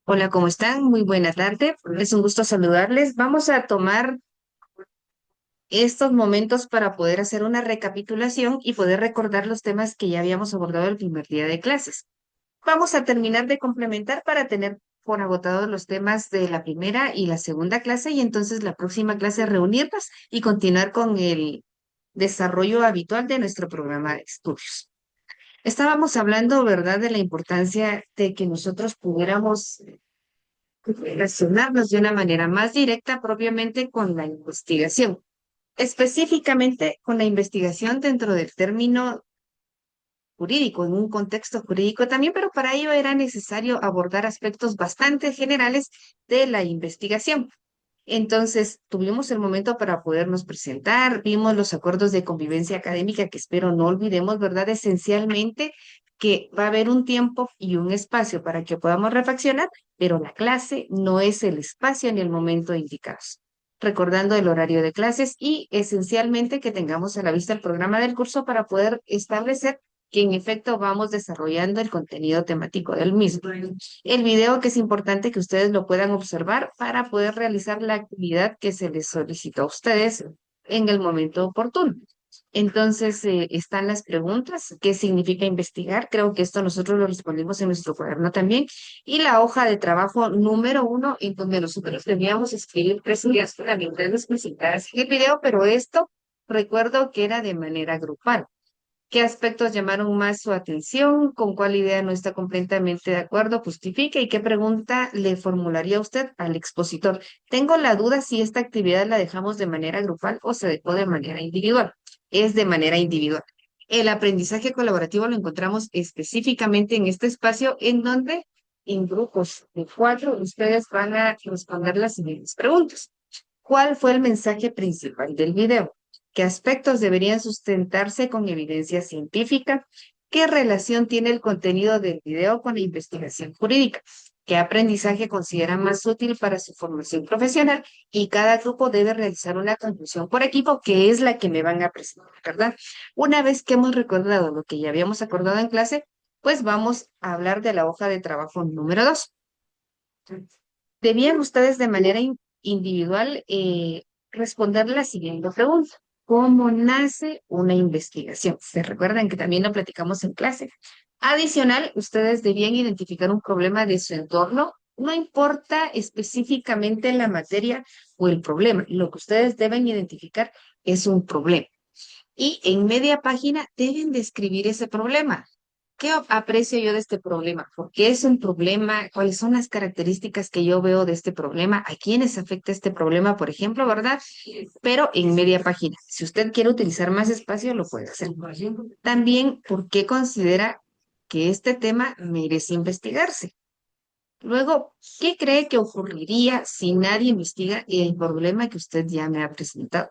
Hola, ¿cómo están? Muy buena tarde. Es un gusto saludarles. Vamos a tomar estos momentos para poder hacer una recapitulación y poder recordar los temas que ya habíamos abordado el primer día de clases. Vamos a terminar de complementar para tener por agotados los temas de la primera y la segunda clase y entonces la próxima clase reunirnos y continuar con el desarrollo habitual de nuestro programa de estudios. Estábamos hablando, ¿verdad?, de la importancia de que nosotros pudiéramos relacionarnos de una manera más directa propiamente con la investigación, específicamente con la investigación dentro del término jurídico, en un contexto jurídico también, pero para ello era necesario abordar aspectos bastante generales de la investigación. Entonces, tuvimos el momento para podernos presentar, vimos los acuerdos de convivencia académica que espero no olvidemos, ¿verdad? Esencialmente que va a haber un tiempo y un espacio para que podamos reflexionar, pero la clase no es el espacio ni el momento indicados. Recordando el horario de clases y esencialmente que tengamos a la vista el programa del curso para poder establecer que en efecto vamos desarrollando el contenido temático del mismo. El video que es importante que ustedes lo puedan observar para poder realizar la actividad que se les solicitó a ustedes en el momento oportuno. Entonces, están las preguntas. ¿Qué significa investigar? Creo que esto nosotros lo respondimos en nuestro cuaderno también. Y la hoja de trabajo número 1, en donde nosotros debíamos escribir 3 ideas fundamentales presentadas en el video, pero esto recuerdo que era de manera grupal. ¿Qué aspectos llamaron más su atención? ¿Con cuál idea no está completamente de acuerdo? Justifique. ¿Y qué pregunta le formularía usted al expositor? Tengo la duda si esta actividad la dejamos de manera grupal o se dejó de manera individual. Es de manera individual. El aprendizaje colaborativo lo encontramos específicamente en este espacio en donde en grupos de 4 ustedes van a responder las siguientes preguntas. ¿Cuál fue el mensaje principal del video? ¿Qué aspectos deberían sustentarse con evidencia científica? ¿Qué relación tiene el contenido del video con la investigación jurídica? ¿Qué aprendizaje considera más útil para su formación profesional? Y cada grupo debe realizar una conclusión por equipo, que es la que me van a presentar, ¿verdad? Una vez que hemos recordado lo que ya habíamos acordado en clase, pues vamos a hablar de la hoja de trabajo número 2. Debían ustedes de manera individual responder la siguiente pregunta. ¿Cómo nace una investigación? Se recuerdan que también lo platicamos en clase. Adicional, ustedes debían identificar un problema de su entorno. No importa específicamente la materia o el problema. Lo que ustedes deben identificar es un problema. Y en media página deben describir ese problema. ¿Qué aprecio yo de este problema? ¿Por qué es un problema? ¿Cuáles son las características que yo veo de este problema? ¿A quiénes afecta este problema, por ejemplo, verdad? Pero en media página. Si usted quiere utilizar más espacio, lo puede hacer. También, ¿por qué considera que este tema merece investigarse? Luego, ¿qué cree que ocurriría si nadie investiga el problema que usted ya me ha presentado?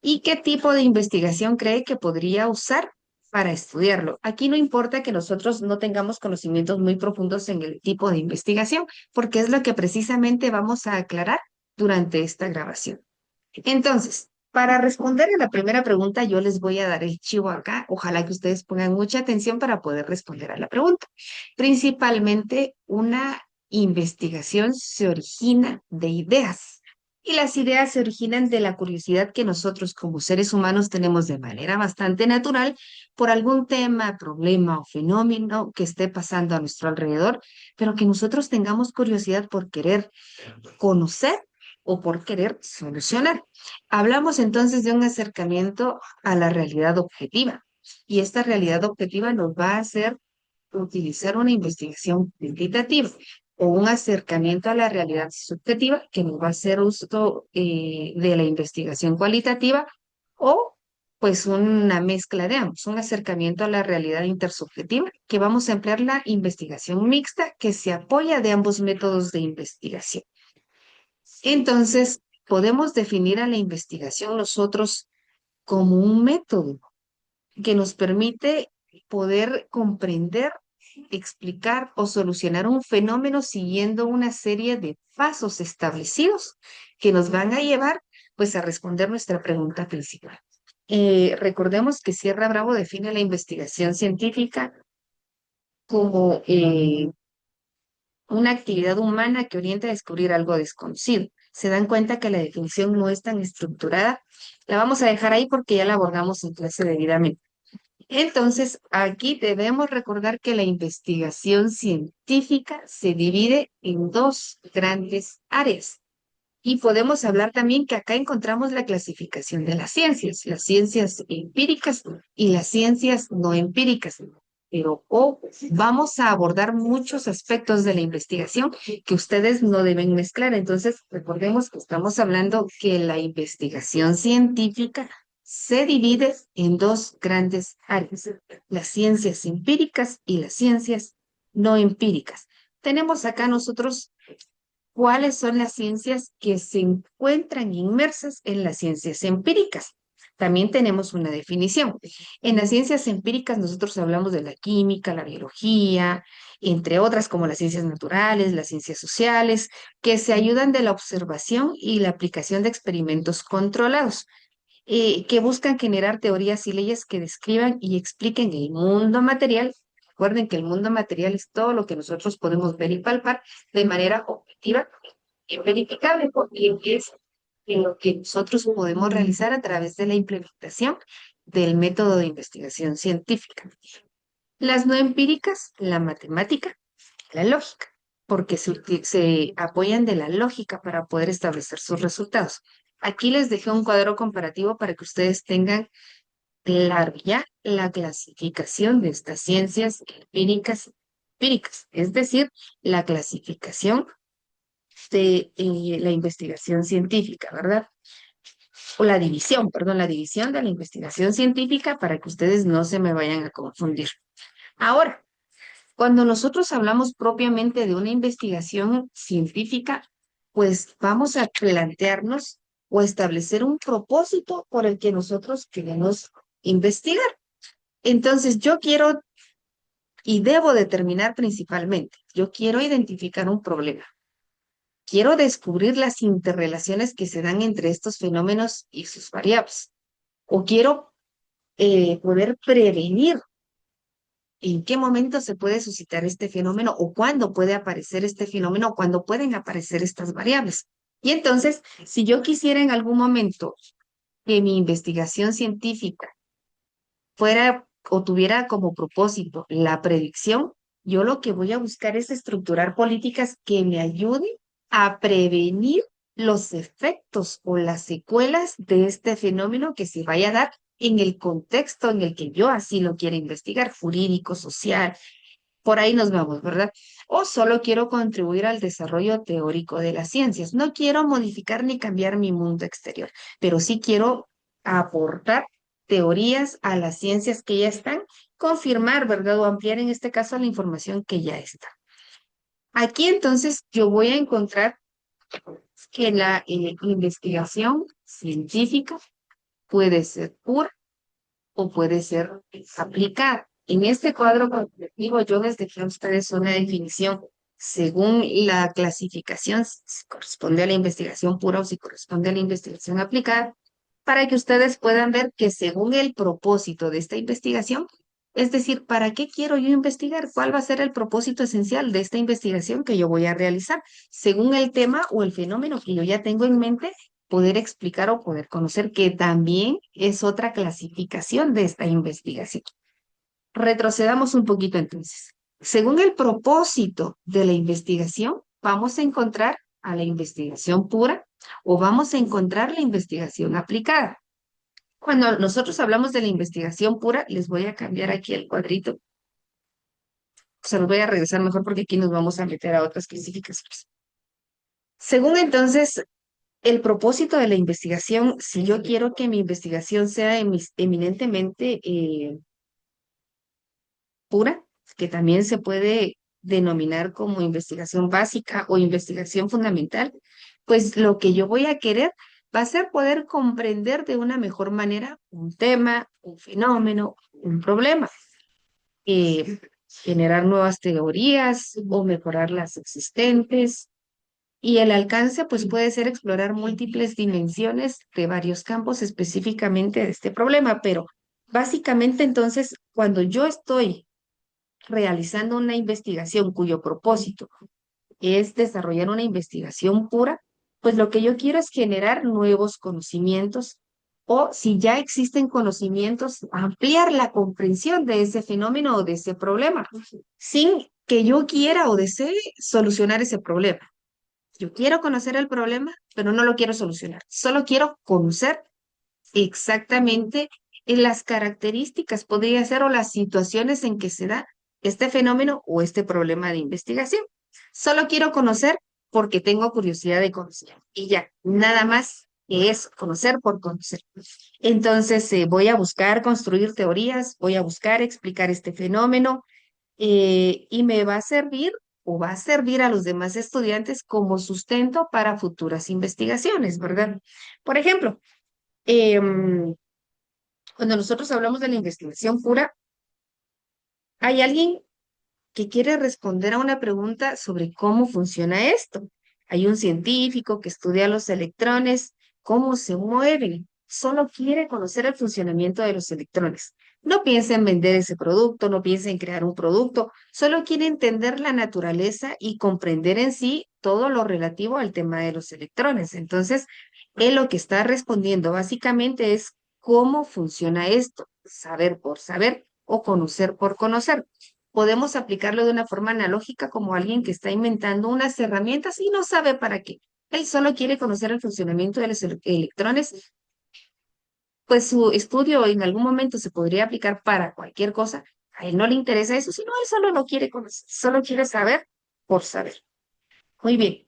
¿Y qué tipo de investigación cree que podría usar para estudiarlo? Aquí no importa que nosotros no tengamos conocimientos muy profundos en el tipo de investigación, porque es lo que precisamente vamos a aclarar durante esta grabación. Entonces, para responder a la primera pregunta, yo les voy a dar el chivo acá. Ojalá que ustedes pongan mucha atención para poder responder a la pregunta. Principalmente, una investigación se origina de ideas. Y las ideas se originan de la curiosidad que nosotros como seres humanos tenemos de manera bastante natural por algún tema, problema o fenómeno que esté pasando a nuestro alrededor, pero que nosotros tengamos curiosidad por querer conocer o por querer solucionar. Hablamos entonces de un acercamiento a la realidad objetiva y esta realidad objetiva nos va a hacer utilizar una investigación cuantitativa o un acercamiento a la realidad subjetiva que nos va a hacer uso de la investigación cualitativa o pues una mezcla de ambos, un acercamiento a la realidad intersubjetiva que vamos a emplear la investigación mixta que se apoya de ambos métodos de investigación. Entonces, podemos definir a la investigación nosotros como un método que nos permite poder comprender, explicar o solucionar un fenómeno siguiendo una serie de pasos establecidos que nos van a llevar pues a responder nuestra pregunta principal. Recordemos que Sierra Bravo define la investigación científica como una actividad humana que orienta a descubrir algo desconocido. ¿Se dan cuenta que la definición no es tan estructurada? La vamos a dejar ahí porque ya la abordamos en clase debidamente. Entonces, aquí debemos recordar que la investigación científica se divide en dos grandes áreas. Y podemos hablar también que acá encontramos la clasificación de las ciencias empíricas y las ciencias no empíricas. Pero vamos a abordar muchos aspectos de la investigación que ustedes no deben mezclar. Entonces, recordemos que estamos hablando que la investigación científica se divide en dos grandes áreas, las ciencias empíricas y las ciencias no empíricas. Tenemos acá nosotros cuáles son las ciencias que se encuentran inmersas en las ciencias empíricas. También tenemos una definición. En las ciencias empíricas nosotros hablamos de la química, la biología, entre otras como las ciencias naturales, las ciencias sociales, que se ayudan de la observación y la aplicación de experimentos controlados, que buscan generar teorías y leyes que describan y expliquen el mundo material. Recuerden que el mundo material es todo lo que nosotros podemos ver y palpar de manera objetiva y verificable, porque es lo que nosotros podemos realizar a través de la implementación del método de investigación científica. Las no empíricas, la matemática, la lógica, porque se apoyan de la lógica para poder establecer sus resultados. Aquí les dejé un cuadro comparativo para que ustedes tengan claro ya la clasificación de estas ciencias empíricas, es decir, la clasificación de la investigación científica, ¿verdad? O la división, perdón, la división de la investigación científica para que ustedes no se me vayan a confundir. Ahora, cuando nosotros hablamos propiamente de una investigación científica, pues vamos a plantearnos o establecer un propósito por el que nosotros queremos investigar. Entonces, yo quiero y debo determinar principalmente, yo quiero identificar un problema. Quiero descubrir las interrelaciones que se dan entre estos fenómenos y sus variables. O quiero poder prevenir en qué momento se puede suscitar este fenómeno o cuándo puede aparecer este fenómeno o cuándo pueden aparecer estas variables. Y entonces, si yo quisiera en algún momento que mi investigación científica fuera o tuviera como propósito la predicción, yo lo que voy a buscar es estructurar políticas que me ayuden a prevenir los efectos o las secuelas de este fenómeno que se vaya a dar en el contexto en el que yo así lo quiera investigar, jurídico, social, por ahí nos vamos, ¿verdad? O solo quiero contribuir al desarrollo teórico de las ciencias. No quiero modificar ni cambiar mi mundo exterior, pero sí quiero aportar teorías a las ciencias que ya están, confirmar, ¿verdad? O ampliar en este caso la información que ya está. Aquí entonces yo voy a encontrar que la investigación científica puede ser pura o puede ser aplicada. En este cuadro comparativo yo les dejé a ustedes una definición según la clasificación, si corresponde a la investigación pura o si corresponde a la investigación aplicada, para que ustedes puedan ver que según el propósito de esta investigación, es decir, ¿para qué quiero yo investigar? ¿Cuál va a ser el propósito esencial de esta investigación que yo voy a realizar? Según el tema o el fenómeno que yo ya tengo en mente, poder explicar o poder conocer, que también es otra clasificación de esta investigación. Retrocedamos un poquito entonces. Según el propósito de la investigación, vamos a encontrar a la investigación pura o vamos a encontrar la investigación aplicada. Cuando nosotros hablamos de la investigación pura, les voy a cambiar aquí el cuadrito. Se los voy a regresar mejor porque aquí nos vamos a meter a otras clasificaciones. Según entonces el propósito de la investigación, si yo quiero que mi investigación sea eminentemente pura, que también se puede denominar como investigación básica o investigación fundamental, pues lo que yo voy a querer va a ser poder comprender de una mejor manera un tema, un fenómeno, un problema, eh, generar nuevas teorías o mejorar las existentes. Y el alcance, pues puede ser explorar múltiples dimensiones de varios campos específicamente de este problema, pero básicamente entonces, cuando yo estoy realizando una investigación cuyo propósito es desarrollar una investigación pura, pues lo que yo quiero es generar nuevos conocimientos o si ya existen conocimientos, ampliar la comprensión de ese fenómeno o de ese problema, sin que yo quiera o desee solucionar ese problema. Yo quiero conocer el problema, pero no lo quiero solucionar. Solo quiero conocer exactamente en las características, podría ser, o las situaciones en que se da este fenómeno o este problema de investigación. Solo quiero conocer porque tengo curiosidad de conocer. Y ya, nada más que es conocer por conocer. Entonces, voy a buscar construir teorías, voy a buscar explicar este fenómeno y me va a servir o va a servir a los demás estudiantes como sustento para futuras investigaciones, ¿verdad? Por ejemplo, em, cuando nosotros hablamos de la investigación pura, hay alguien que quiere responder a una pregunta sobre cómo funciona esto. Hay un científico que estudia los electrones, cómo se mueven. Solo quiere conocer el funcionamiento de los electrones. No piensa en vender ese producto, no piensa en crear un producto, solo quiere entender la naturaleza y comprender en sí todo lo relativo al tema de los electrones. Entonces, él lo que está respondiendo básicamente es cómo funciona esto, saber por saber o conocer por conocer. Podemos aplicarlo de una forma analógica como alguien que está inventando unas herramientas y no sabe para qué. Él solo quiere conocer el funcionamiento de los electrones, pues su estudio en algún momento se podría aplicar para cualquier cosa. A él no le interesa eso, sino él solo lo quiere conocer, solo quiere saber por saber. Muy bien.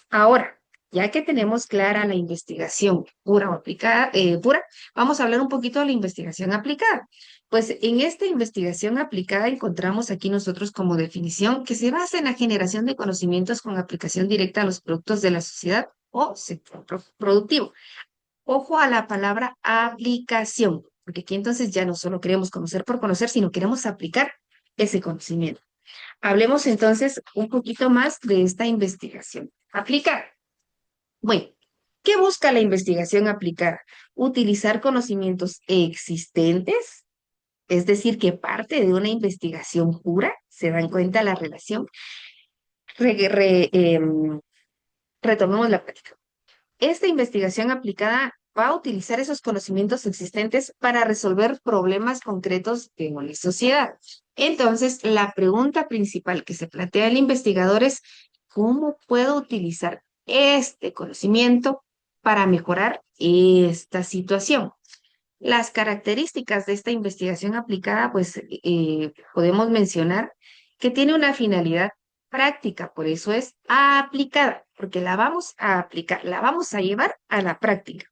Ahora, ya que tenemos clara la investigación pura o aplicada, pura, vamos a hablar un poquito de la investigación aplicada. Pues en esta investigación aplicada encontramos aquí nosotros como definición que se basa en la generación de conocimientos con aplicación directa a los productos de la sociedad o sector productivo. Ojo a la palabra aplicación, porque aquí entonces ya no solo queremos conocer por conocer, sino queremos aplicar ese conocimiento. Hablemos entonces un poquito más de esta investigación. Aplicar. Bueno, ¿qué busca la investigación aplicada? Utilizar conocimientos existentes, es decir, que parte de una investigación pura, se dan cuenta la relación. Re- re- em, Retomemos la práctica. Esta investigación aplicada va a utilizar esos conocimientos existentes para resolver problemas concretos de una sociedad. Entonces, la pregunta principal que se plantea el investigador es, ¿cómo puedo utilizar este conocimiento para mejorar esta situación? Las características de esta investigación aplicada, pues podemos mencionar que tiene una finalidad práctica, por eso es aplicada, porque la vamos a aplicar, la vamos a llevar a la práctica.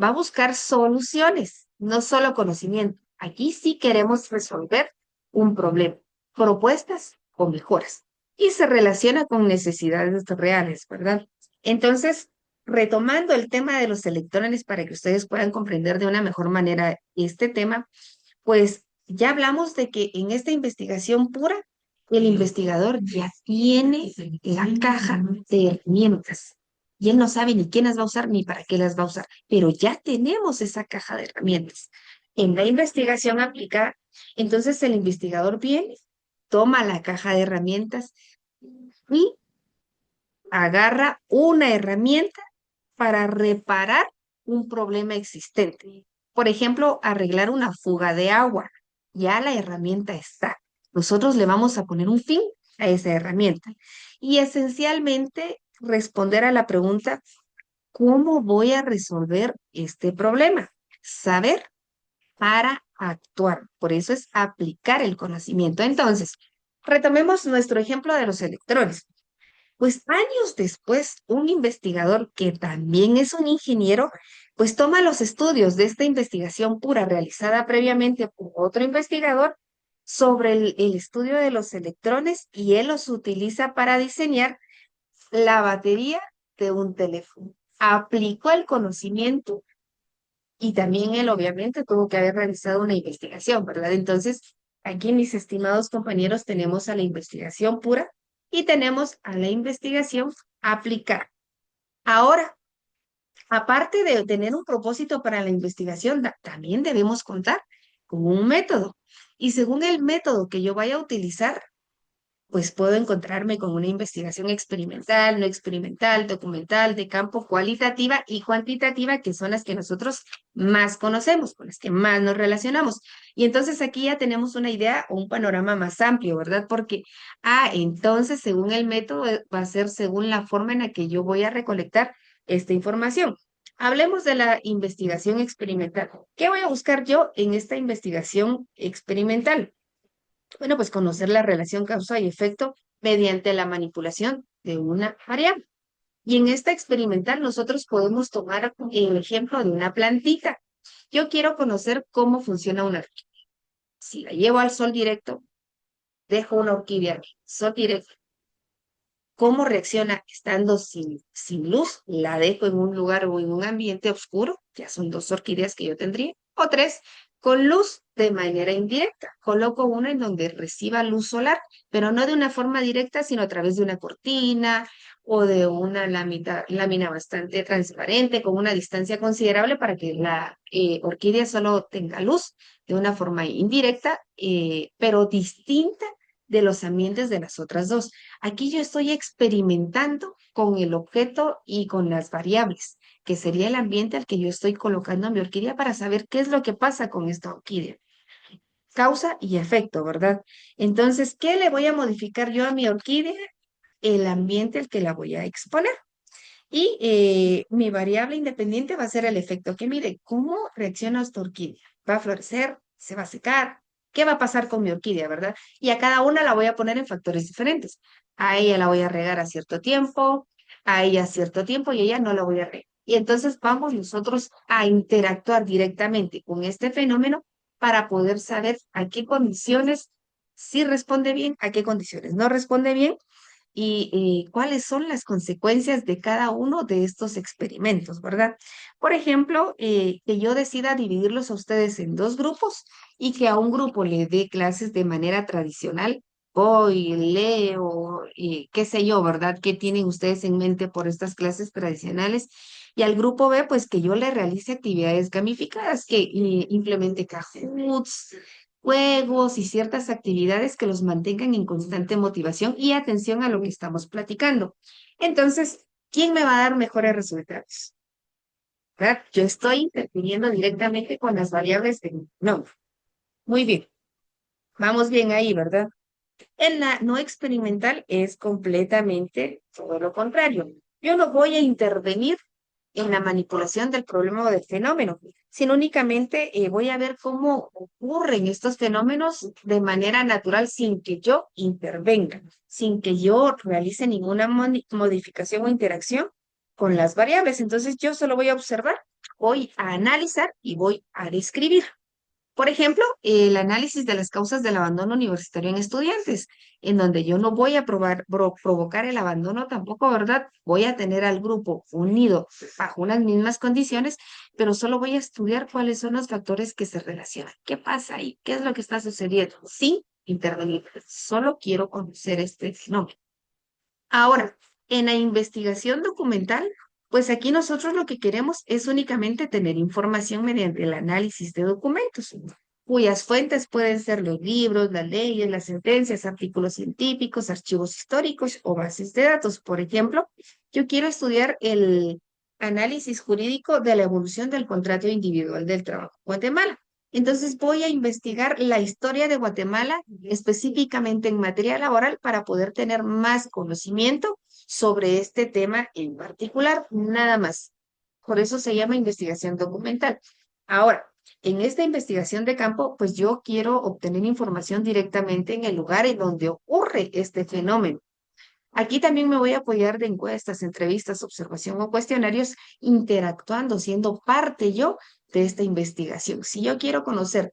Va a buscar soluciones, no solo conocimiento. Aquí sí queremos resolver un problema, propuestas o mejoras. Y se relaciona con necesidades reales, ¿verdad? Entonces, retomando el tema de los electrones para que ustedes puedan comprender de una mejor manera este tema, pues ya hablamos de que en esta investigación pura, el investigador ya tiene la caja de herramientas y él no sabe ni quién las va a usar ni para qué las va a usar, pero ya tenemos esa caja de herramientas. En la investigación aplicada, entonces el investigador viene, toma la caja de herramientas y agarra una herramienta para reparar un problema existente. Por ejemplo, arreglar una fuga de agua. Ya la herramienta está. Nosotros le vamos a poner un fin a esa herramienta. Y esencialmente responder a la pregunta, ¿cómo voy a resolver este problema? Saber para actuar. Por eso es aplicar el conocimiento. Entonces, retomemos nuestro ejemplo de los electrones. Pues años después, un investigador que también es un ingeniero, pues toma los estudios de esta investigación pura realizada previamente por otro investigador sobre el estudio de los electrones y él los utiliza para diseñar la batería de un teléfono. Aplicó el conocimiento y también él obviamente tuvo que haber realizado una investigación, ¿verdad? Entonces, aquí mis estimados compañeros tenemos a la investigación pura y tenemos a la investigación aplicada. Ahora, aparte de tener un propósito para la investigación, también debemos contar con un método. Y según el método que yo vaya a utilizar, pues puedo encontrarme con una investigación experimental, no experimental, documental, de campo, cualitativa y cuantitativa, que son las que nosotros más conocemos, con las que más nos relacionamos. Y entonces aquí ya tenemos una idea o un panorama más amplio, ¿verdad? Porque, entonces según el método va a ser según la forma en la que yo voy a recolectar esta información. Hablemos de la investigación experimental. ¿Qué voy a buscar yo en esta investigación experimental? Bueno, pues conocer la relación causa y efecto mediante la manipulación de una variable. Y en esta experimental nosotros podemos tomar el ejemplo de una plantita. Yo quiero conocer cómo funciona una orquídea. Si la llevo al sol directo, dejo una orquídea al sol directo. ¿Cómo reacciona estando sin luz? La dejo en un lugar o en un ambiente oscuro. Ya son dos orquídeas que yo tendría. O tres, con luz de manera indirecta. Coloco una en donde reciba luz solar, pero no de una forma directa, sino a través de una cortina o de una lámina bastante transparente con una distancia considerable para que la orquídea solo tenga luz de una forma indirecta, pero distinta de los ambientes de las otras dos. Aquí yo estoy experimentando con el objeto y con las variables, que sería el ambiente al que yo estoy colocando a mi orquídea para saber qué es lo que pasa con esta orquídea. Causa y efecto, ¿verdad? Entonces, ¿qué le voy a modificar yo a mi orquídea? El ambiente al que la voy a exponer. Y mi variable independiente va a ser el efecto que mire, ¿cómo reacciona esta orquídea? ¿Va a florecer? ¿Se va a secar? ¿Qué va a pasar con mi orquídea, verdad? Y a cada una la voy a poner en factores diferentes. A ella la voy a regar a cierto tiempo, a ella a cierto tiempo y a ella no la voy a regar. Y entonces vamos nosotros a interactuar directamente con este fenómeno para poder saber a qué condiciones sí responde bien, a qué condiciones no responde bien y cuáles son las consecuencias de cada uno de estos experimentos, ¿verdad? Por ejemplo, que yo decida dividirlos a ustedes en dos grupos y que a un grupo le dé clases de manera tradicional. Voy, leo, qué sé yo, ¿verdad? ¿Qué tienen ustedes en mente por estas clases tradicionales? Y al grupo B, pues que yo le realice actividades gamificadas, que implemente Kahoots, juegos y ciertas actividades que los mantengan en constante motivación y atención a lo que estamos platicando. Entonces, ¿quién me va a dar mejores resultados? ¿Verdad? Yo estoy interfiriendo directamente con las variables de... No, muy bien, vamos bien ahí, ¿verdad? En la no experimental es completamente todo lo contrario. Yo no voy a intervenir en la manipulación del problema o del fenómeno, sino únicamente voy a ver cómo ocurren estos fenómenos de manera natural sin que yo intervenga, sin que yo realice ninguna modificación o interacción con las variables. Entonces yo solo voy a observar, voy a analizar y voy a describir. Por ejemplo, el análisis de las causas del abandono universitario en estudiantes, en donde yo no voy a provocar el abandono tampoco, ¿verdad? Voy a tener al grupo unido bajo unas mismas condiciones, pero solo voy a estudiar cuáles son los factores que se relacionan. ¿Qué pasa ahí? ¿Qué es lo que está sucediendo? Sin intervenir. Solo quiero conocer este fenómeno. Ahora, en la investigación documental, pues aquí nosotros lo que queremos es únicamente tener información mediante el análisis de documentos, cuyas fuentes pueden ser los libros, las leyes, las sentencias, artículos científicos, archivos históricos o bases de datos. Por ejemplo, yo quiero estudiar el análisis jurídico de la evolución del contrato individual del trabajo en Guatemala. Entonces voy a investigar la historia de Guatemala específicamente en materia laboral para poder tener más conocimiento sobre este tema en particular, nada más. Por eso se llama investigación documental. Ahora, en esta investigación de campo, pues yo quiero obtener información directamente en el lugar en donde ocurre este fenómeno. Aquí también me voy a apoyar de encuestas, entrevistas, observación o cuestionarios, interactuando, siendo parte yo de esta investigación. Si yo quiero conocer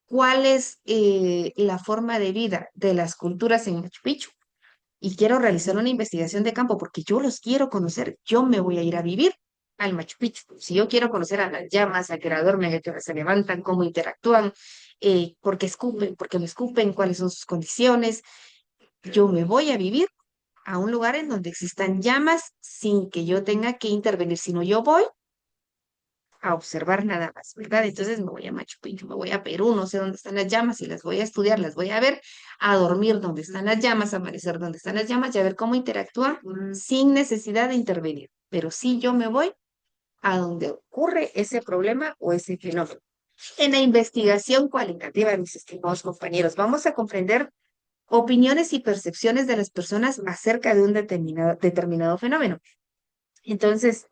cuál es la forma de vida de las culturas en Machu Picchu y quiero realizar una investigación de campo porque yo los quiero conocer, yo me voy a ir a vivir al Machu Picchu. Si yo quiero conocer a las llamas, a qué hora duermen, a qué hora se levantan, cómo interactúan, por qué me escupen, cuáles son sus condiciones, yo me voy a vivir a un lugar en donde existan llamas sin que yo tenga que intervenir, sino yo voy a observar nada más, ¿verdad? Entonces me voy a Machu Picchu, me voy a Perú, no sé dónde están las llamas y las voy a estudiar, las voy a ver, a dormir donde están las llamas, a amanecer donde están las llamas y a ver cómo interactúan sin necesidad de intervenir. Pero sí yo me voy a donde ocurre ese problema o ese fenómeno. En la investigación cualitativa, mis estimados compañeros, vamos a comprender opiniones y percepciones de las personas acerca de un determinado fenómeno. Entonces,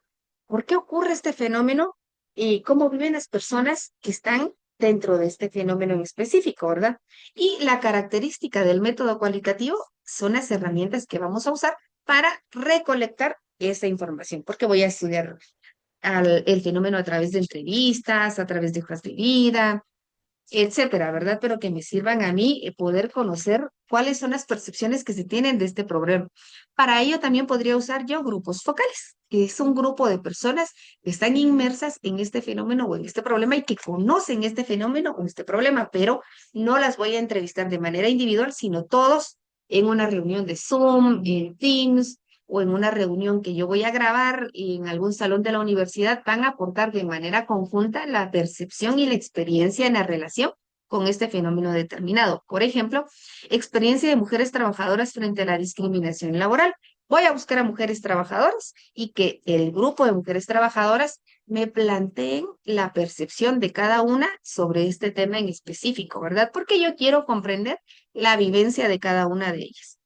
¿por qué ocurre este fenómeno y cómo viven las personas que están dentro de este fenómeno en específico, ¿verdad? Y la característica del método cualitativo son las herramientas que vamos a usar para recolectar esa información, porque voy a estudiar el fenómeno a través de entrevistas, a través de hojas de vida, etcétera, ¿verdad? Pero que me sirvan a mí poder conocer cuáles son las percepciones que se tienen de este problema. Para ello también podría usar yo grupos focales, que es un grupo de personas que están inmersas en este fenómeno o en este problema y que conocen este fenómeno o este problema, pero no las voy a entrevistar de manera individual, sino todos en una reunión de Zoom, en Teams o en una reunión que yo voy a grabar en algún salón de la universidad, van a aportar de manera conjunta la percepción y la experiencia en la relación con este fenómeno determinado. Por ejemplo, experiencia de mujeres trabajadoras frente a la discriminación laboral. Voy a buscar a mujeres trabajadoras y que el grupo de mujeres trabajadoras me planteen la percepción de cada una sobre este tema en específico, ¿verdad? Porque yo quiero comprender la vivencia de cada una de ellas.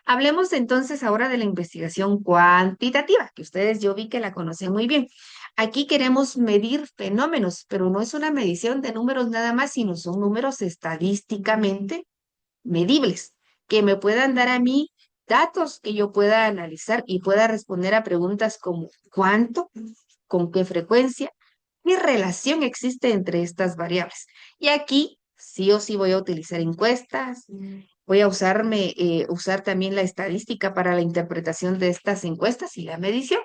Hablemos entonces ahora de la investigación cuantitativa, que ustedes yo vi que la conocen muy bien. Aquí queremos medir fenómenos, pero no es una medición de números nada más, sino son números estadísticamente medibles, que me puedan dar a mí datos que yo pueda analizar y pueda responder a preguntas como ¿cuánto? ¿Con qué frecuencia? ¿Qué relación existe entre estas variables? Y aquí sí o sí voy a utilizar encuestas, voy a usar también la estadística para la interpretación de estas encuestas y la medición.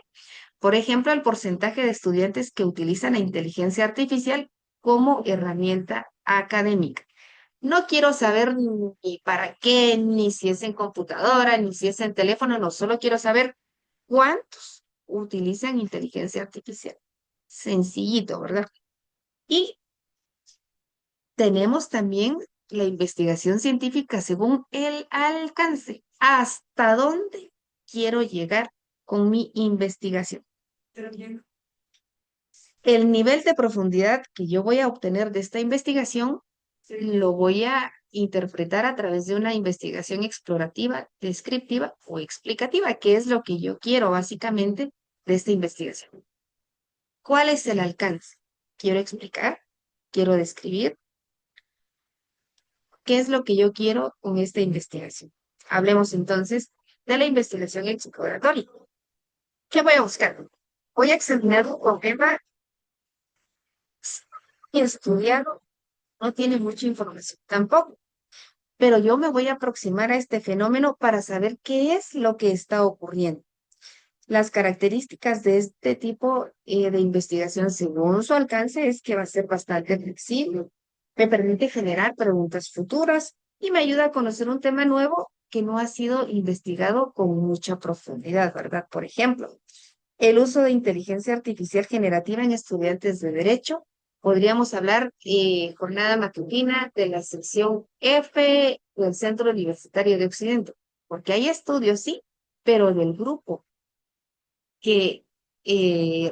Por ejemplo, el porcentaje de estudiantes que utilizan la inteligencia artificial como herramienta académica. No quiero saber ni para qué, ni si es en computadora, ni si es en teléfono, no, solo quiero saber cuántos utilizan inteligencia artificial. Sencillito, ¿verdad? Y tenemos también la investigación científica según el alcance. ¿Hasta dónde quiero llegar con mi investigación? El nivel de profundidad que yo voy a obtener de esta investigación lo voy a interpretar a través de una investigación explorativa, descriptiva o explicativa, que es lo que yo quiero básicamente de esta investigación. ¿Cuál es el alcance? Quiero explicar, quiero describir qué es lo que yo quiero con esta investigación. Hablemos entonces de la investigación exploratoria. ¿Qué voy a buscar? Voy a examinar un problema estudiado, no tiene mucha información tampoco, pero yo me voy a aproximar a este fenómeno para saber qué es lo que está ocurriendo. Las características de este tipo de investigación, según su alcance, es que va a ser bastante flexible, me permite generar preguntas futuras y me ayuda a conocer un tema nuevo que no ha sido investigado con mucha profundidad, ¿verdad? Por ejemplo, el uso de inteligencia artificial generativa en estudiantes de derecho. Podríamos hablar jornada matutina de la sección F del Centro Universitario de Occidente, porque hay estudios, sí, pero del grupo que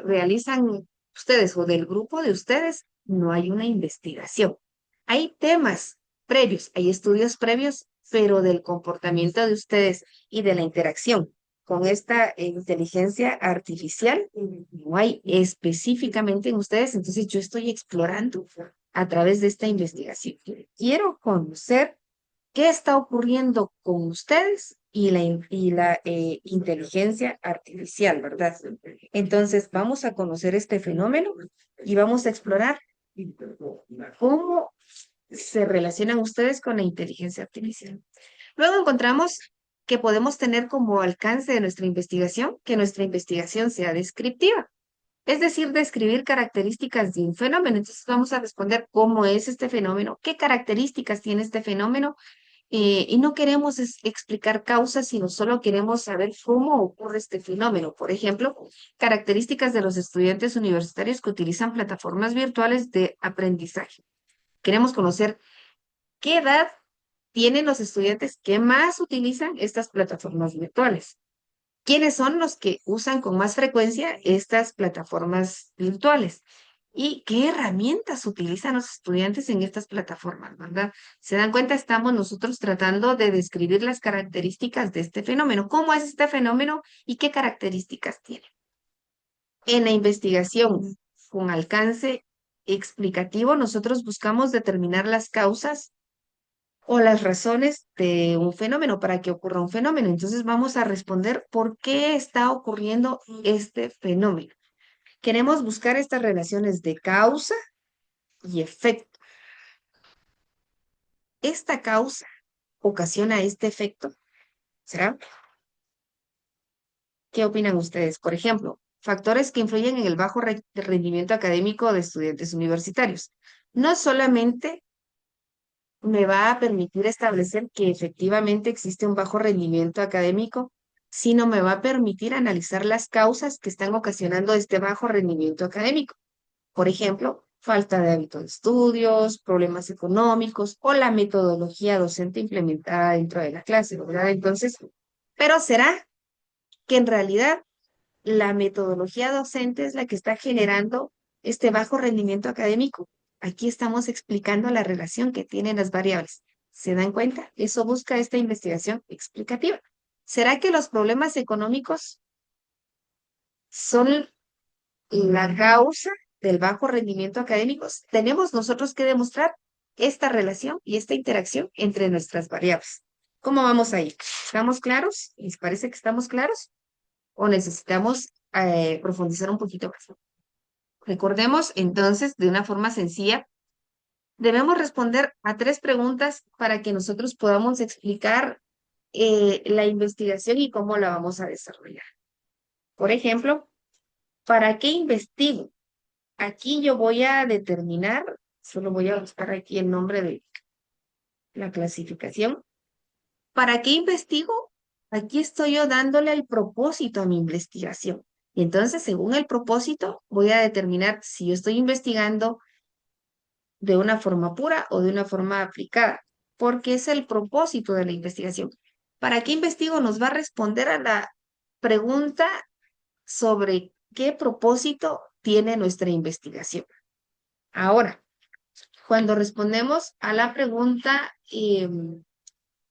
realizan ustedes o del grupo de ustedes, no hay una investigación. Hay temas previos, hay estudios previos, pero del comportamiento de ustedes y de la interacción con esta inteligencia artificial, no hay específicamente en ustedes. Entonces yo estoy explorando a través de esta investigación. Quiero conocer qué está ocurriendo con ustedes y la inteligencia artificial, ¿verdad? Entonces, vamos a conocer este fenómeno y vamos a explorar cómo se relacionan ustedes con la inteligencia artificial. Luego encontramos que podemos tener como alcance de nuestra investigación que nuestra investigación sea descriptiva, es decir, describir características de un fenómeno. Entonces, vamos a responder cómo es este fenómeno, qué características tiene este fenómeno y no queremos explicar causas, sino solo queremos saber cómo ocurre este fenómeno. Por ejemplo, características de los estudiantes universitarios que utilizan plataformas virtuales de aprendizaje. Queremos conocer qué edad tienen los estudiantes que más utilizan estas plataformas virtuales. ¿Quiénes son los que usan con más frecuencia estas plataformas virtuales? ¿Y qué herramientas utilizan los estudiantes en estas plataformas, verdad? ¿Se dan cuenta? Estamos nosotros tratando de describir las características de este fenómeno. ¿Cómo es este fenómeno y qué características tiene? En la investigación con alcance explicativo, nosotros buscamos determinar las causas o las razones de un fenómeno para que ocurra un fenómeno. Entonces vamos a responder por qué está ocurriendo este fenómeno. Queremos buscar estas relaciones de causa y efecto. ¿Esta causa ocasiona este efecto? ¿Será? ¿Qué opinan ustedes? Por ejemplo, factores que influyen en el bajo rendimiento académico de estudiantes universitarios. No solamente me va a permitir establecer que efectivamente existe un bajo rendimiento académico, sino me va a permitir analizar las causas que están ocasionando este bajo rendimiento académico. Por ejemplo, falta de hábitos de estudios, problemas económicos o la metodología docente implementada dentro de la clase, ¿verdad? Entonces, pero ¿será que en realidad la metodología docente es la que está generando este bajo rendimiento académico? Aquí estamos explicando la relación que tienen las variables. ¿Se dan cuenta? Eso busca esta investigación explicativa. ¿Será que los problemas económicos son la causa del bajo rendimiento académico? Tenemos nosotros que demostrar esta relación y esta interacción entre nuestras variables. ¿Cómo vamos a ir? ¿Estamos claros? ¿Les parece que estamos claros? ¿O necesitamos profundizar un poquito más? Recordemos entonces, de una forma sencilla, debemos responder a tres preguntas para que nosotros podamos explicar la investigación y cómo la vamos a desarrollar. Por ejemplo, ¿para qué investigo? Aquí yo voy a determinar, solo voy a buscar aquí el nombre de la clasificación. ¿Para qué investigo? Aquí estoy yo dándole el propósito a mi investigación. Y entonces, según el propósito, voy a determinar si yo estoy investigando de una forma pura o de una forma aplicada, porque es el propósito de la investigación. ¿Para qué investigo? Nos va a responder a la pregunta sobre qué propósito tiene nuestra investigación. Ahora, cuando respondemos a la pregunta,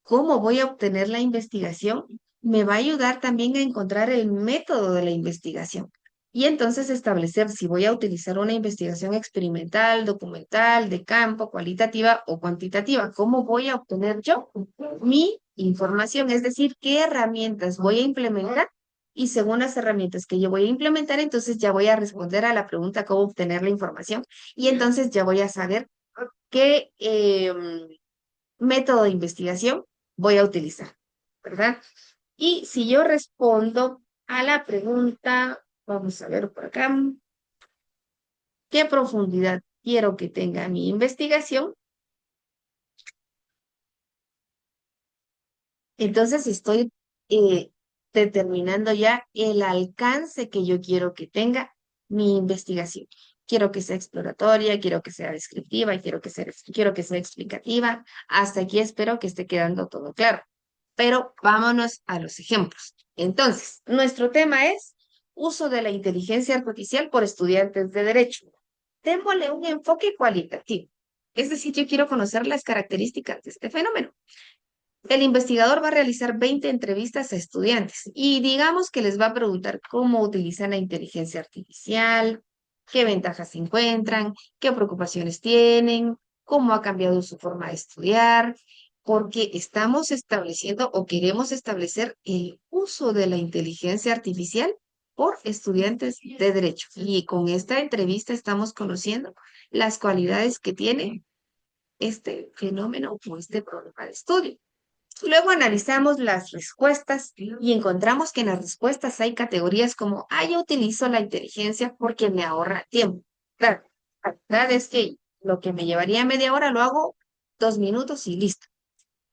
¿cómo voy a obtener la investigación? Me va a ayudar también a encontrar el método de la investigación y entonces establecer si voy a utilizar una investigación experimental, documental, de campo, cualitativa o cuantitativa. ¿Cómo voy a obtener yo mi información? Es decir, qué herramientas voy a implementar y según las herramientas que yo voy a implementar, entonces ya voy a responder a la pregunta cómo obtener la información y entonces ya voy a saber qué método de investigación voy a utilizar, ¿verdad? Y si yo respondo a la pregunta, vamos a ver por acá, ¿qué profundidad quiero que tenga mi investigación? Entonces estoy eh, determinando ya el alcance que yo quiero que tenga mi investigación. Quiero que sea exploratoria, quiero que sea descriptiva, quiero que sea explicativa. Hasta aquí espero que esté quedando todo claro. Pero vámonos a los ejemplos. Entonces, nuestro tema es uso de la inteligencia artificial por estudiantes de derecho. Démosle un enfoque cualitativo. Es decir, yo quiero conocer las características de este fenómeno. El investigador va a realizar 20 entrevistas a estudiantes y digamos que les va a preguntar cómo utilizan la inteligencia artificial, qué ventajas encuentran, qué preocupaciones tienen, cómo ha cambiado su forma de estudiar, porque estamos estableciendo o queremos establecer el uso de la inteligencia artificial por estudiantes de derecho. Y con esta entrevista estamos conociendo las cualidades que tiene este fenómeno o este problema de estudio. Luego analizamos las respuestas y encontramos que en las respuestas hay categorías como, yo utilizo la inteligencia porque me ahorra tiempo. Claro, la verdad es que lo que me llevaría media hora lo hago 2 minutos y listo.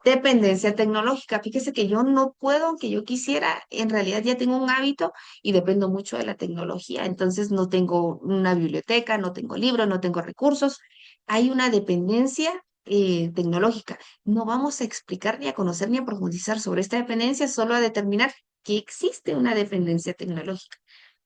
Dependencia tecnológica. Fíjese que yo no puedo, aunque yo quisiera, en realidad ya tengo un hábito y dependo mucho de la tecnología. Entonces no tengo una biblioteca, no tengo libros, no tengo recursos. Hay una dependencia tecnológica. No vamos a explicar ni a conocer ni a profundizar sobre esta dependencia, solo a determinar que existe una dependencia tecnológica.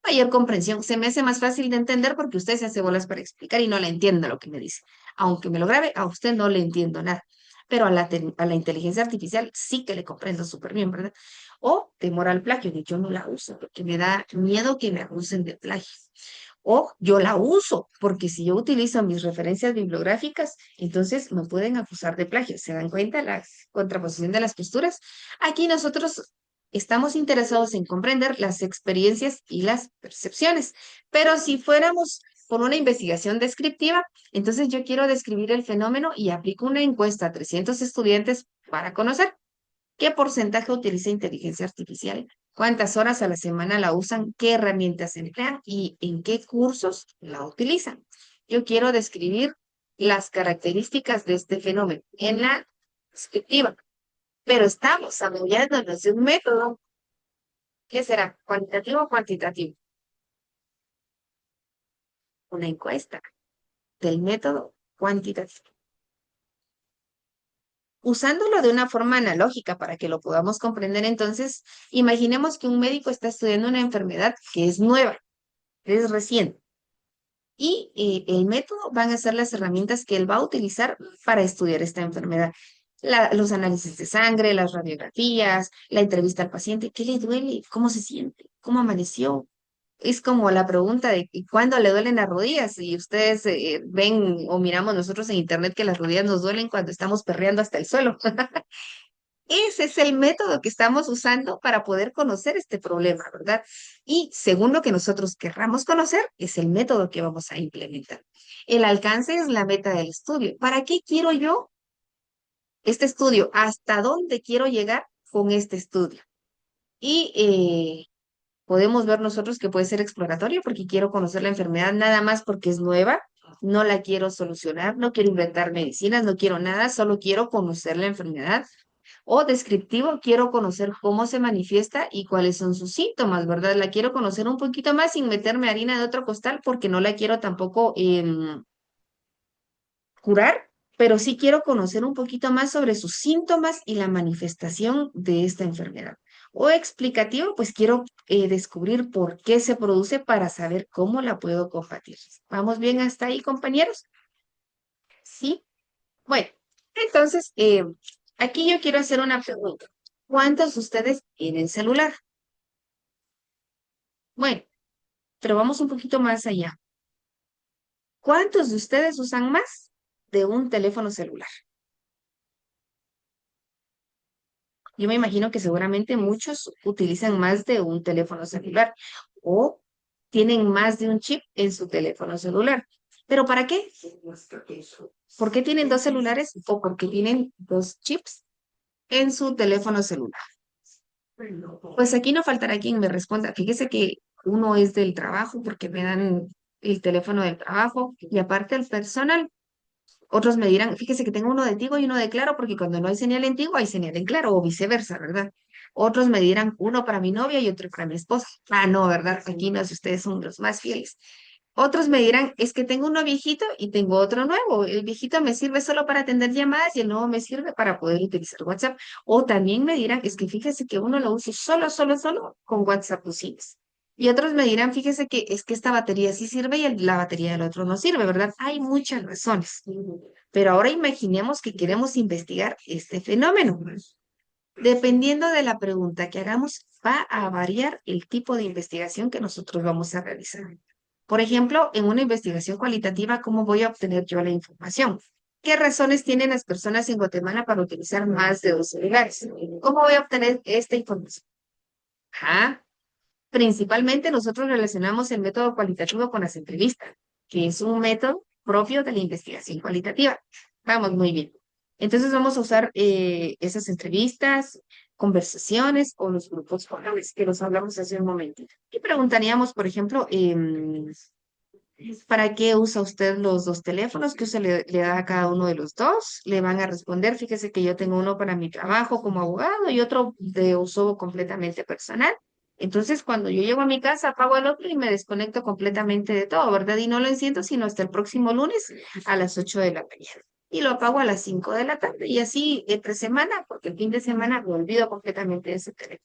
Mayor comprensión. Se me hace más fácil de entender porque usted se hace bolas para explicar y no le entiendo lo que me dice. Aunque me lo grabe, a usted no le entiendo nada, pero a la inteligencia artificial sí que le comprendo súper bien, ¿verdad? O temor al plagio, que yo no la uso porque me da miedo que me acusen de plagio. O yo la uso porque si yo utilizo mis referencias bibliográficas, entonces me pueden acusar de plagio. ¿Se dan cuenta la contraposición de las posturas? Aquí nosotros estamos interesados en comprender las experiencias y las percepciones, pero si fuéramos por una investigación descriptiva, entonces yo quiero describir el fenómeno y aplico una encuesta a 300 estudiantes para conocer qué porcentaje utiliza inteligencia artificial, cuántas horas a la semana la usan, qué herramientas emplean y en qué cursos la utilizan. Yo quiero describir las características de este fenómeno en la descriptiva, pero estamos apoyándonos de un método que será cuantitativo o cuantitativo, una encuesta del método cuantitativo. Usándolo de una forma analógica para que lo podamos comprender, entonces, imaginemos que un médico está estudiando una enfermedad que es nueva, es reciente, y el método van a ser las herramientas que él va a utilizar para estudiar esta enfermedad. Los análisis de sangre, las radiografías, la entrevista al paciente, ¿qué le duele? ¿Cómo se siente? ¿Cómo amaneció? Es como la pregunta de ¿y cuándo le duelen las rodillas? Y ustedes ven o miramos nosotros en internet que las rodillas nos duelen cuando estamos perreando hasta el suelo. Ese es el método que estamos usando para poder conocer este problema, ¿verdad? Y según lo que nosotros querramos conocer, es el método que vamos a implementar. El alcance es la meta del estudio. ¿Para qué quiero yo este estudio? ¿Hasta dónde quiero llegar con este estudio? Y podemos ver nosotros que puede ser exploratorio porque quiero conocer la enfermedad nada más porque es nueva, no la quiero solucionar, no quiero inventar medicinas, no quiero nada, solo quiero conocer la enfermedad. O descriptivo, quiero conocer cómo se manifiesta y cuáles son sus síntomas, ¿verdad? La quiero conocer un poquito más sin meterme harina de otro costal porque no la quiero tampoco curar, pero sí quiero conocer un poquito más sobre sus síntomas y la manifestación de esta enfermedad. O explicativo, pues quiero descubrir por qué se produce para saber cómo la puedo combatir. ¿Vamos bien hasta ahí, compañeros? Sí. Bueno, entonces, aquí yo quiero hacer una pregunta. ¿Cuántos de ustedes tienen celular? Bueno, pero vamos un poquito más allá. ¿Cuántos de ustedes usan más de un teléfono celular? Yo me imagino que seguramente muchos utilizan más de un teléfono celular o tienen más de un chip en su teléfono celular. ¿Pero para qué? ¿Por qué tienen dos celulares o por qué tienen dos chips en su teléfono celular? Pues aquí no faltará quien me responda. Fíjese que uno es del trabajo porque me dan el teléfono del trabajo y aparte el personal. Otros me dirán, fíjese que tengo uno de Tigo y uno de Claro, porque cuando no hay señal en Tigo hay señal en Claro, o viceversa, ¿verdad? Otros me dirán, uno para mi novia y otro para mi esposa. Ah, no, ¿verdad? Aquí no, si ustedes son los más fieles. Otros me dirán, es que tengo uno viejito y tengo otro nuevo. El viejito me sirve solo para atender llamadas y el nuevo me sirve para poder utilizar WhatsApp. O también me dirán, es que fíjese que uno lo usa solo con WhatsApp Business. Y otros me dirán, fíjese que es que esta batería sí sirve y la batería del otro no sirve, ¿verdad? Hay muchas razones. Pero ahora imaginemos que queremos investigar este fenómeno. Dependiendo de la pregunta que hagamos, va a variar el tipo de investigación que nosotros vamos a realizar. Por ejemplo, en una investigación cualitativa, ¿cómo voy a obtener yo la información? ¿Qué razones tienen las personas en Guatemala para utilizar más de dos celulares? ¿Cómo voy a obtener esta información? Ah, principalmente nosotros relacionamos el método cualitativo con las entrevistas, que es un método propio de la investigación cualitativa. Vamos, muy bien. Entonces vamos a usar esas entrevistas, conversaciones o los grupos forales que los hablamos hace un momentito. Y preguntaríamos, por ejemplo, ¿Para qué usa usted los dos teléfonos? ¿Qué usted le da a cada uno de los dos? Le van a responder, fíjese que yo tengo uno para mi trabajo como abogado y otro de uso completamente personal. Entonces, cuando yo llego a mi casa, apago el otro y me desconecto completamente de todo, ¿verdad? Y no lo enciendo sino hasta el próximo lunes a las 8 de la mañana. Y lo apago a las 5 de la tarde y así entre semana, porque el fin de semana me olvido completamente de ese teléfono.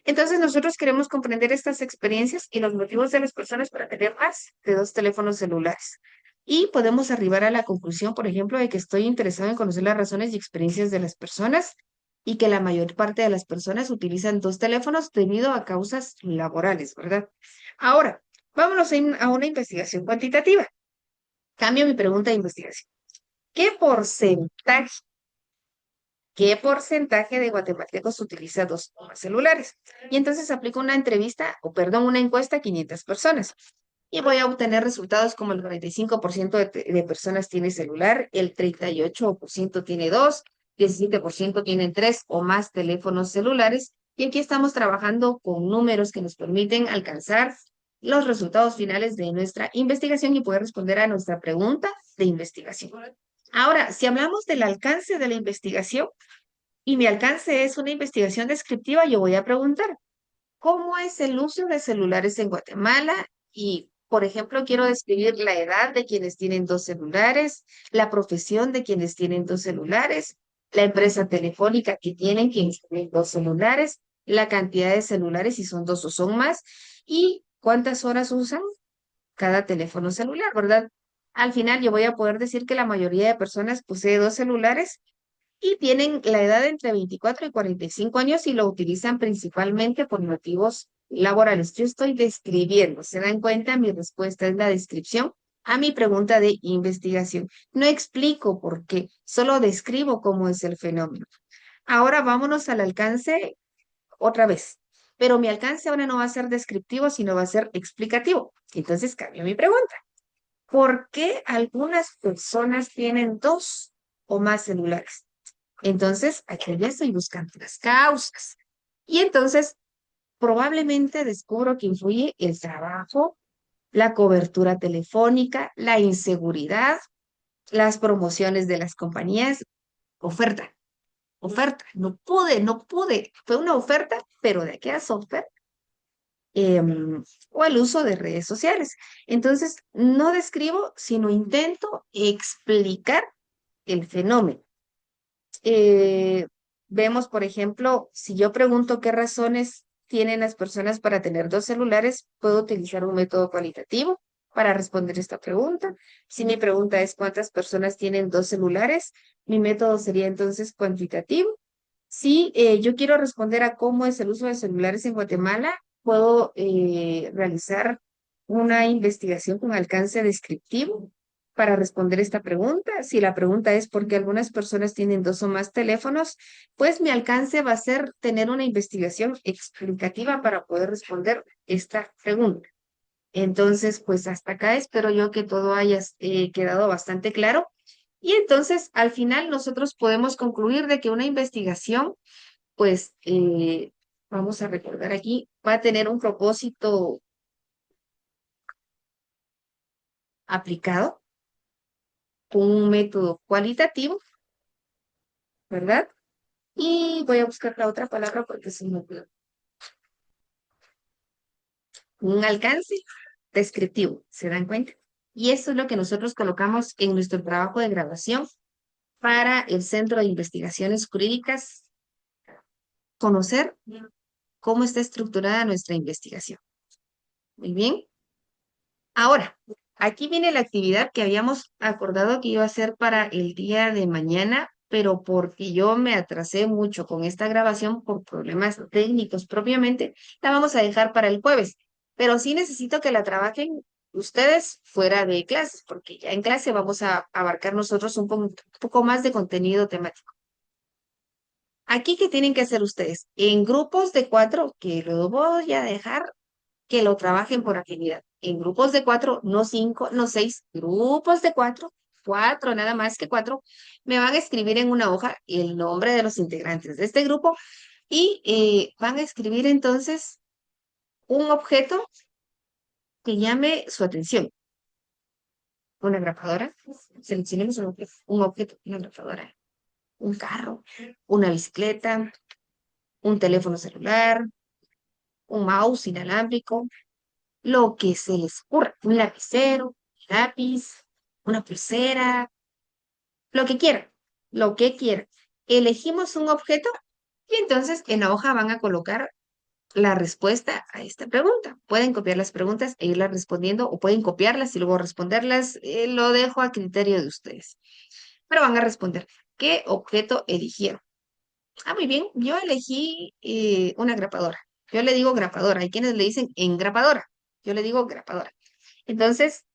Entonces, nosotros queremos comprender estas experiencias y los motivos de las personas para tener más de dos teléfonos celulares. Y podemos arribar a la conclusión, por ejemplo, de que estoy interesado en conocer las razones y experiencias de las personas y que la mayor parte de las personas utilizan dos teléfonos debido a causas laborales, ¿verdad? Ahora, vámonos a una investigación cuantitativa. Cambio mi pregunta de investigación. ¿Qué porcentaje ¿Qué porcentaje de guatemaltecos utiliza dos o más celulares? Y entonces aplico una entrevista, o perdón, una encuesta a 500 personas. Y voy a obtener resultados como el 45% de personas tiene celular, el 38% tiene dos, 17% tienen tres o más teléfonos celulares. Y aquí estamos trabajando con números que nos permiten alcanzar los resultados finales de nuestra investigación y poder responder a nuestra pregunta de investigación. Ahora, si hablamos del alcance de la investigación, y mi alcance es una investigación descriptiva, yo voy a preguntar, ¿cómo es el uso de celulares en Guatemala? Y, por ejemplo, quiero describir la edad de quienes tienen dos celulares, la profesión de quienes tienen dos celulares, la empresa telefónica que tienen quienes tienen dos celulares, la cantidad de celulares, si son dos o son más, y cuántas horas usan cada teléfono celular, ¿verdad? Al final yo voy a poder decir que la mayoría de personas posee dos celulares y tienen la edad entre 24 y 45 años y lo utilizan principalmente por motivos laborales. Yo estoy describiendo, ¿se dan cuenta? Mi respuesta es la descripción a mi pregunta de investigación. No explico por qué, solo describo cómo es el fenómeno. Ahora vámonos al alcance otra vez, pero mi alcance ahora no va a ser descriptivo, sino va a ser explicativo. Entonces cambio mi pregunta. ¿Por qué algunas personas tienen dos o más celulares? Entonces, aquí ya estoy buscando las causas. Y entonces, probablemente descubro que influye el trabajo, la cobertura telefónica, la inseguridad, las promociones de las compañías, oferta, oferta. No pude. Fue una oferta, pero de aquellas ofertas, o el uso de redes sociales. Entonces, no describo, sino intento explicar el fenómeno. eh, Vemos, por ejemplo, si yo pregunto qué razones tienen las personas para tener dos celulares, puedo utilizar un método cualitativo para responder esta pregunta. Si mi pregunta es cuántas personas tienen dos celulares, mi método sería entonces cuantitativo. Si yo quiero responder a cómo es el uso de celulares en Guatemala, puedo realizar una investigación con alcance descriptivo para responder esta pregunta. Si la pregunta es por qué algunas personas tienen dos o más teléfonos, pues mi alcance va a ser tener una investigación explicativa para poder responder esta pregunta. Entonces, pues hasta acá espero yo que todo haya quedado bastante claro. Y entonces, al final, nosotros podemos concluir de que una investigación, pues, vamos a recordar aquí, va a tener un propósito aplicado con un método cualitativo, ¿verdad? Y voy a buscar la otra palabra porque se me olvidó. Un alcance descriptivo, ¿se dan cuenta? Y eso es lo que nosotros colocamos en nuestro trabajo de graduación para el Centro de Investigaciones Jurídicas, conocer cómo está estructurada nuestra investigación. Muy bien. Ahora, aquí viene la actividad que habíamos acordado que iba a ser para el día de mañana, pero porque yo me atrasé mucho con esta grabación por problemas técnicos propiamente, la vamos a dejar para el jueves. Pero sí necesito que la trabajen ustedes fuera de clases, porque ya en clase vamos a abarcar nosotros un poco más de contenido temático. Aquí, ¿qué tienen que hacer ustedes? En grupos de cuatro, que lo voy a dejar que lo trabajen por afinidad. En grupos de cuatro, no cinco, no seis, grupos de cuatro, cuatro, nada más que cuatro, me van a escribir en una hoja el nombre de los integrantes de este grupo y van a escribir entonces un objeto que llame su atención. una grapadora. Seleccionemos un objeto, una grapadora, un carro, una bicicleta, un teléfono celular, un mouse inalámbrico, lo que se les ocurra, un lapicero, un lápiz, una pulsera, lo que quieran. Elegimos un objeto y entonces en la hoja van a colocar la respuesta a esta pregunta. Pueden copiar las preguntas e irlas respondiendo o pueden copiarlas y luego responderlas. Lo dejo a criterio de ustedes. Pero van a responder, ¿qué objeto eligieron? Ah, muy bien, yo elegí una grapadora. Yo le digo grapadora. Hay quienes le dicen engrapadora. Yo le digo grapadora. Entonces,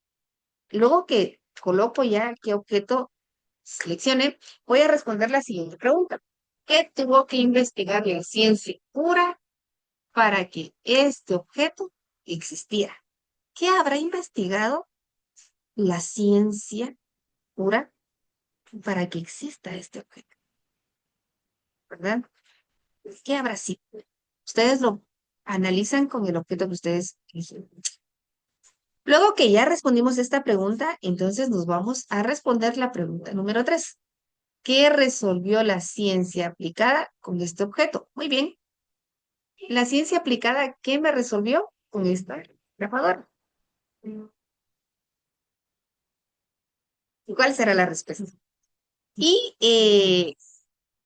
luego que coloco ya qué objeto seleccione, voy a responder la siguiente pregunta. ¿Qué tuvo que investigar la ciencia pura para que este objeto existiera? ¿Qué habrá investigado la ciencia pura para que exista este objeto? ¿Verdad? ¿Qué habrá sido? Ustedes lo analizan con el objeto que ustedes eligen. Luego que ya respondimos esta pregunta, entonces nos vamos a responder la pregunta número 3. ¿Qué resolvió la ciencia aplicada con este objeto? Muy bien. La ciencia aplicada, ¿qué me resolvió con esta grabadora? ¿Y cuál será la respuesta? Y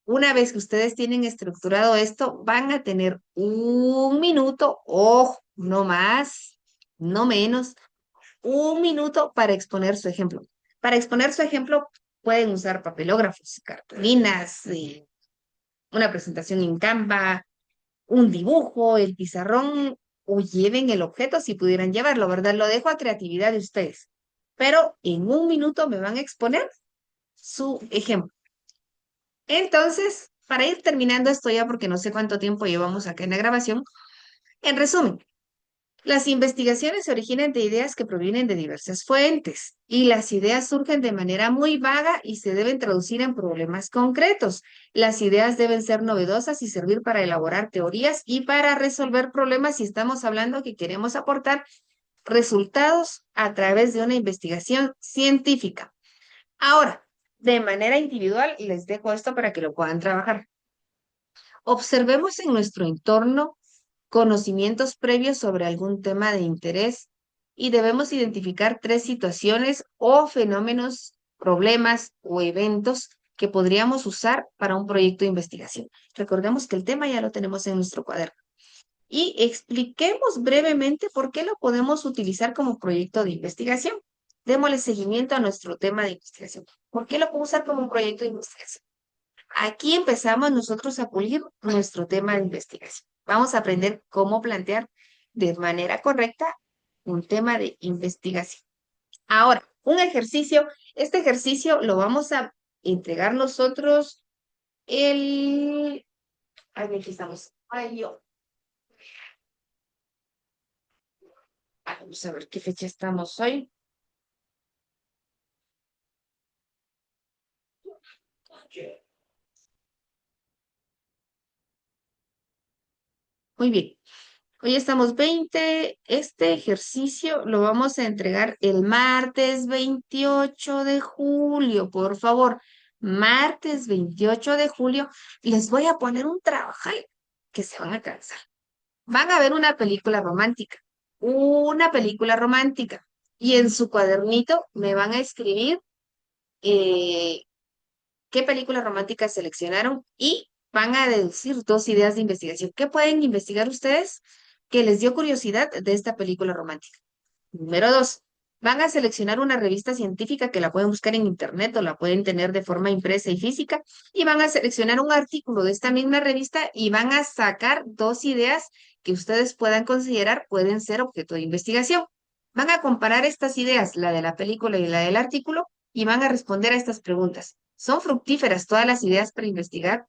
una vez que ustedes tienen estructurado esto, van a tener un minuto, ojo, no más, no menos, un minuto para exponer su ejemplo. Para exponer su ejemplo, pueden usar papelógrafos, cartulinas, una presentación en Canva, un dibujo, el pizarrón, o lleven el objeto si pudieran llevarlo, ¿verdad? Lo dejo a creatividad de ustedes. Pero en un minuto me van a exponer su ejemplo. Entonces, para ir terminando esto ya, porque no sé cuánto tiempo llevamos acá en la grabación, en resumen, las investigaciones se originan de ideas que provienen de diversas fuentes y las ideas surgen de manera muy vaga y se deben traducir en problemas concretos. Las ideas deben ser novedosas y servir para elaborar teorías y para resolver problemas si estamos hablando que queremos aportar resultados a través de una investigación científica. Ahora, de manera individual, les dejo esto para que lo puedan trabajar. Observemos en nuestro entorno conocimientos previos sobre algún tema de interés y debemos identificar 3 situaciones o fenómenos, problemas o eventos que podríamos usar para un proyecto de investigación. Recordemos que el tema ya lo tenemos en nuestro cuaderno. Y expliquemos brevemente por qué lo podemos utilizar como proyecto de investigación. Démosle seguimiento a nuestro tema de investigación. ¿Por qué lo podemos usar como un proyecto de investigación? Aquí empezamos nosotros a pulir nuestro tema de investigación. Vamos a aprender cómo plantear de manera correcta un tema de investigación. Ahora, un ejercicio. Este ejercicio lo vamos a entregar nosotros el... Aquí estamos. Vamos a ver qué fecha estamos hoy. Muy bien. Hoy estamos 20. Este ejercicio lo vamos a entregar el martes 28 de julio, por favor. Martes 28 de julio. Les voy a poner un trabajo que se van a cansar. Van a ver una película romántica. Una película romántica. Y en su cuadernito me van a escribir eh, qué película romántica seleccionaron y van a deducir 2 ideas de investigación. ¿Qué pueden investigar ustedes que les dio curiosidad de esta película romántica? Número 2, van a seleccionar una revista científica que la pueden buscar en internet o la pueden tener de forma impresa y física y van a seleccionar un artículo de esta misma revista y van a sacar 2 ideas que ustedes puedan considerar pueden ser objeto de investigación. Van a comparar estas ideas, la de la película y la del artículo, y van a responder a estas preguntas. ¿Son fructíferas todas las ideas para investigar?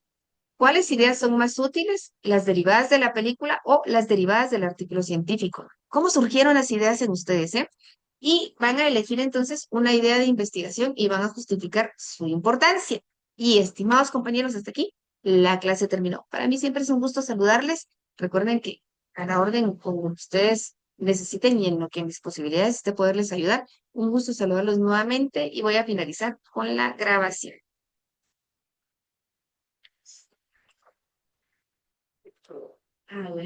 ¿Cuáles ideas son más útiles? ¿Las derivadas de la película o las derivadas del artículo científico? ¿Cómo surgieron las ideas en ustedes, Y van a elegir entonces una idea de investigación y van a justificar su importancia. Y estimados compañeros, hasta aquí la clase terminó. Para mí siempre es un gusto saludarles. Recuerden que a la orden con ustedes necesiten y en lo que mis posibilidades esté poderles ayudar. Un gusto saludarlos nuevamente y voy a finalizar con la grabación. A ver.